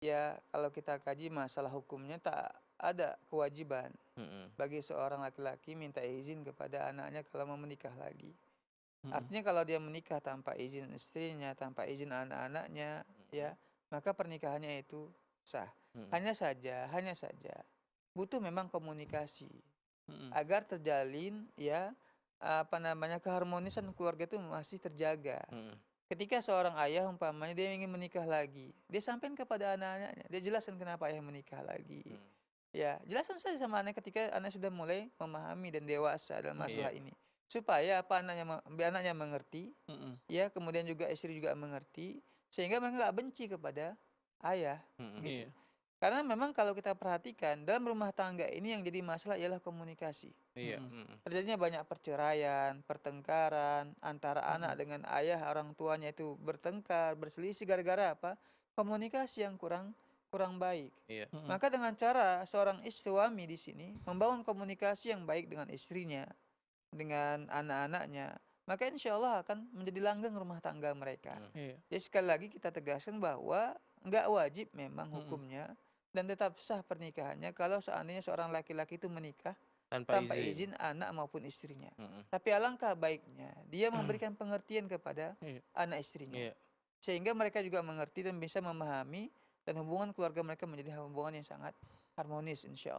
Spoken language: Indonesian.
Ya, kalau kita kaji masalah hukumnya tak ada kewajiban Mhm. bagi seorang laki-laki minta izin kepada anaknya kalau mau menikah lagi. Mhm. Artinya kalau dia menikah tanpa izin istrinya, tanpa izin anak-anaknya, Mhm. ya, maka pernikahannya itu sah. Mhm. Hanya saja butuh memang komunikasi Mhm. agar terjalin ya apa namanya keharmonisan keluarga itu masih terjaga. Mhm. Ketika seorang ayah umpamanya dia ingin menikah lagi, dia sampaikan kepada anak-anaknya, dia jelaskan kenapa ayah menikah lagi. Mhm. Ya, jelaskan saja sama anak ketika anak sudah mulai memahami dan dewasa dalam Mhm. masalah Iya. ini. Supaya apa biar anaknya mengerti, Mhm. ya, kemudian juga istri juga mengerti, sehingga mereka nggak benci kepada ayah, Mhm. gitu. Iya. Karena memang kalau kita perhatikan dalam rumah tangga ini yang jadi masalah ialah komunikasi. Iya. Mhm. Mhm. Terjadinya banyak perceraian, pertengkaran antara anak Mhm. dengan ayah, orang tuanya itu bertengkar, berselisih gara-gara apa? Komunikasi yang kurang kurang baik. Iya. Mhm. Maka dengan cara seorang suami di sini membangun komunikasi yang baik dengan istrinya, dengan anak-anaknya, maka insya Allah akan menjadi langgeng rumah tangga mereka. Mhm. Iya. Jadi sekali lagi kita tegaskan bahwa nggak wajib memang Mhm. hukumnya dan tetap sah pernikahannya kalau seandainya seorang laki-laki itu menikah Tanpa tanpa izin. izin anak maupun istrinya. Mhm. Tapi alangkah baiknya dia memberikan pengertian kepada Iya. anak istrinya. Iya. Sehingga mereka juga mengerti dan bisa memahami dan hubungan keluarga mereka menjadi hubungan yang sangat harmonis insya Allah.